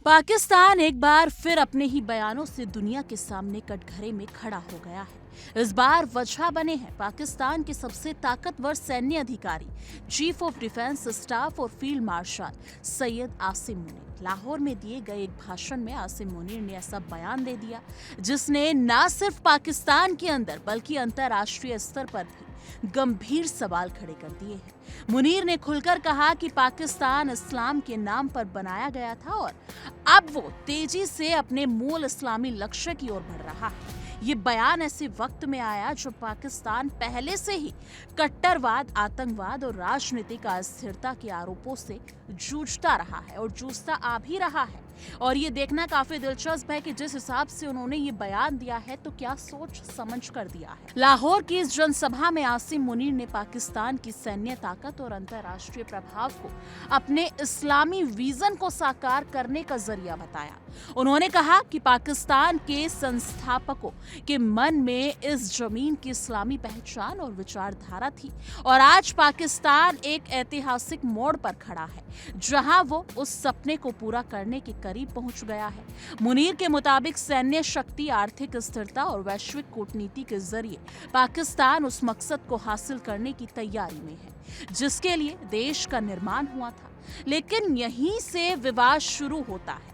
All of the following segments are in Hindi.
पाकिस्तान एक बार फिर अपने ही बयानों से दुनिया के सामने कटघरे में खड़ा हो गया है। इस बार वजह बने हैं पाकिस्तान के सबसे ताकतवर सैन्य अधिकारी, चीफ ऑफ डिफेंस स्टाफ और फील्ड मार्शल सैयद आसिम मुनीर। लाहौर में दिए गए एक भाषण में आसिम मुनीर ने ऐसा बयान दे दिया जिसने न सिर्फ पाकिस्तान के अंदर बल्कि अंतर्राष्ट्रीय स्तर पर भी गंभीर सवाल खड़े कर दिए हैं। मुनीर ने खुलकर कहा कि पाकिस्तान इस्लाम के नाम पर बनाया गया था और अब वो तेजी से अपने मूल इस्लामी लक्ष्य की ओर बढ़ रहा है। ये बयान ऐसे वक्त में आया जब पाकिस्तान पहले से ही कट्टरवाद, आतंकवाद और राजनीतिक अस्थिरता के आरोपों से जूझता रहा है और जूझता आ भी रहा है। और ये देखना काफी दिलचस्प है कि जिस हिसाब से उन्होंने ये बयान दिया है तो क्या सोच समझ कर दिया है। लाहौर की इस जनसभा में आसिम मुनीर ने पाकिस्तान की सैन्य ताकत और अंतर्राष्ट्रीय प्रभाव को अपने इस्लामी विजन को साकार करने का जरिया बताया। उन्होंने कहा कि पाकिस्तान के संस्थापकों के मन में इस जमीन की इस्लामी पहचान और विचारधारा थी और आज पाकिस्तान एक ऐतिहासिक मोड़ पर खड़ा है जहां वो उस सपने को पूरा करने के करीब पहुंच गया है। मुनीर के मुताबिक सैन्य शक्ति, आर्थिक स्थिरता और वैश्विक कूटनीति के जरिए पाकिस्तान उस मकसद को हासिल करने की तैयारी में है जिसके लिए देश का निर्माण हुआ था। लेकिन यहीं से विवाद शुरू होता है।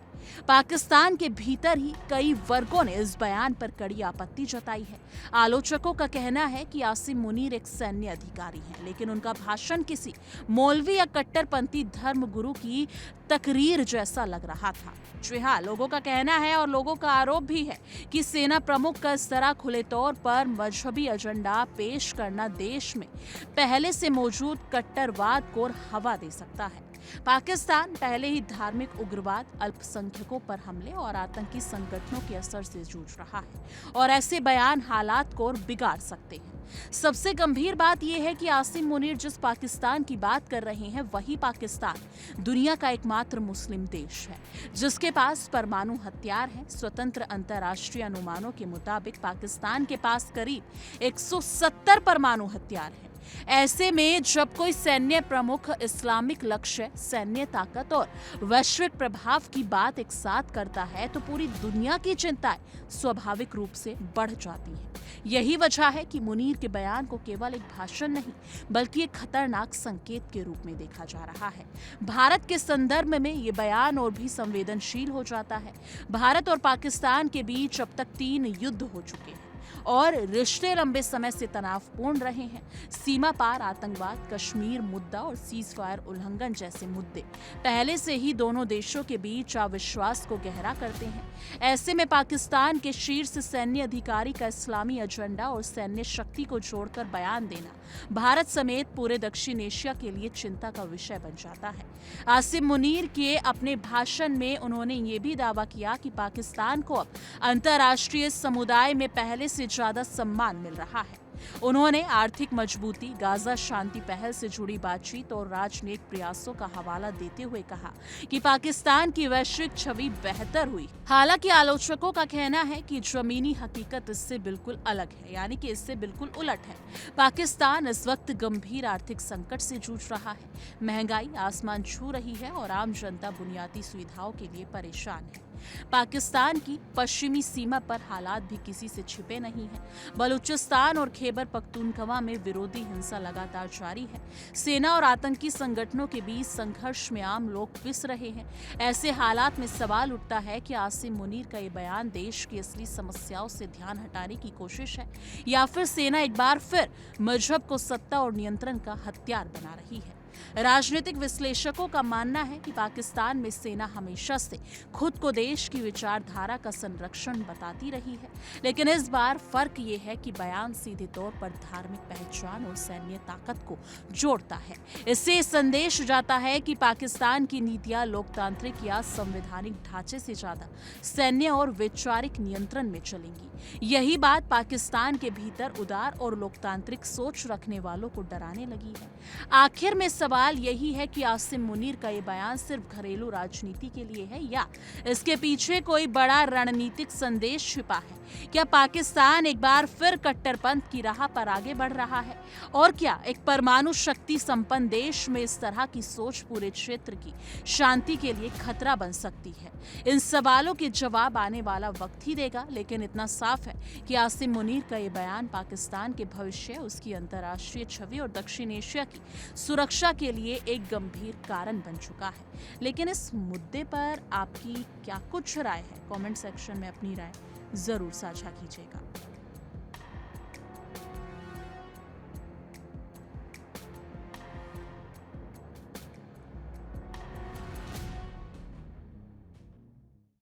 पाकिस्तान के भीतर ही कई वर्गों ने इस बयान पर कड़ी आपत्ति जताई है। आलोचकों का कहना है कि आसिम मुनीर एक सैन्य अधिकारी हैं, लेकिन उनका भाषण किसी मौलवी या कट्टरपंथी धर्म गुरु की तकरीर जैसा लग रहा था। जी हाँ, लोगों का कहना है और लोगों का आरोप भी है कि सेना प्रमुख का इस तरह खुले तौर पर मजहबी एजेंडा पेश करना देश में पहले से मौजूद कट्टरवाद को हवा दे सकता है। पाकिस्तान पहले ही धार्मिक उग्रवाद, अल्पसंख्यकों पर हमले और आतंकी संगठनों के असर से जूझ रहा है और ऐसे बयान हालात को बिगाड़ सकते हैं। सबसे गंभीर बात यह है कि आसिम मुनीर जिस पाकिस्तान की बात कर रहे हैं वही पाकिस्तान दुनिया का एकमात्र मुस्लिम देश है जिसके पास परमाणु हथियार है। स्वतंत्र अंतर्राष्ट्रीय अनुमानों के मुताबिक पाकिस्तान के पास करीब 170 परमाणु हथियार है। ऐसे में जब कोई सैन्य प्रमुख इस्लामिक लक्ष्य, सैन्य ताकत और वैश्विक प्रभाव की बात एक साथ करता है तो पूरी दुनिया की चिंताएं स्वाभाविक रूप से बढ़ जाती हैं। यही वजह है कि मुनीर के बयान को केवल एक भाषण नहीं बल्कि एक खतरनाक संकेत के रूप में देखा जा रहा है। भारत के संदर्भ में ये बयान और भी संवेदनशील हो जाता है। भारत और पाकिस्तान के बीच अब तक 3 युद्ध हो चुके हैं और रिश्ते लंबे समय से तनावपूर्ण रहे हैं। सीमा पार आतंकवाद, कश्मीर मुद्दा और सीज फायर उल्लंघन जैसे मुद्दे पहले से ही दोनों देशों के बीच अविश्वास को गहरा करते हैं। ऐसे में पाकिस्तान के शीर्ष सैन्य अधिकारी का इस्लामी एजेंडा और सैन्य शक्ति को जोड़कर बयान देना भारत समेत पूरे दक्षिण एशिया के लिए चिंता का विषय बन जाता है। आसिम मुनीर के अपने भाषण में उन्होंने ये भी दावा किया कि पाकिस्तान को अब अंतर्राष्ट्रीय समुदाय में पहले से ज्यादा सम्मान मिल रहा है। उन्होंने आर्थिक मजबूती, गाजा शांति पहल से जुड़ी बातचीत और राजनीतिक प्रयासों का हवाला देते हुए कहा कि पाकिस्तान की वैश्विक छवि बेहतर हुई। हालांकि आलोचकों का कहना है कि जमीनी हकीकत इससे बिल्कुल अलग है, यानी कि इससे बिल्कुल उलट है। पाकिस्तान इस वक्त गंभीर आर्थिक संकट से जूझ रहा है। महंगाई आसमान छू रही है और आम जनता बुनियादी सुविधाओं के लिए परेशान है। पाकिस्तान की पश्चिमी सीमा पर हालात भी किसी से छिपे नहीं हैं। बलूचिस्तान और खैबर पख्तूनख्वा में विरोधी हिंसा लगातार जारी है। सेना और आतंकी संगठनों के बीच संघर्ष में आम लोग पिस रहे हैं। ऐसे हालात में सवाल उठता है कि आसिम मुनीर का ये बयान देश की असली समस्याओं से ध्यान हटाने की कोशिश है या फिर सेना एक बार फिर मजहब को सत्ता और नियंत्रण का हथियार बना रही है। राजनीतिक विश्लेषकों का मानना है कि पाकिस्तान में सेना हमेशा से खुद को देश की विचारधारा का संरक्षण बताती रही है, लेकिन इस बार फर्क ये है कि बयान सीधे तौर पर धार्मिक पहचान और सैन्य ताकत को जोड़ता है। इससे संदेश जाता है कि पाकिस्तान की नीतियां लोकतांत्रिक या संवैधानिक ढांचे से ज्यादा सैन्य और वैचारिक नियंत्रण में चलेंगी। यही बात पाकिस्तान के भीतर उदार और लोकतांत्रिक सोच रखने वालों को डराने लगी है। आखिर में सवाल यही है कि आसिम मुनीर का ये बयान सिर्फ घरेलू राजनीति के लिए है या इसके पीछे कोई बड़ा रणनीतिक संदेश छिपा है। क्या पाकिस्तान एक बार फिर कट्टरपंथ की राह पर आगे बढ़ रहा है? और क्या एक परमाणु शक्ति संपन्न देश में इस तरह की सोच पूरे क्षेत्र की शांति के लिए खतरा बन सकती है? इन सवालों के जवाब आने वाला वक्त ही देगा, लेकिन इतना साफ है कि आसिम मुनीर का ये बयान पाकिस्तान के भविष्य, उसकी अंतर्राष्ट्रीय छवि और दक्षिण एशिया की सुरक्षा के लिए एक गंभीर कारण बन चुका है। लेकिन इस मुद्दे पर आपकी क्या कुछ राय है? कमेंट सेक्शन में अपनी राय जरूर साझा कीजिएगा।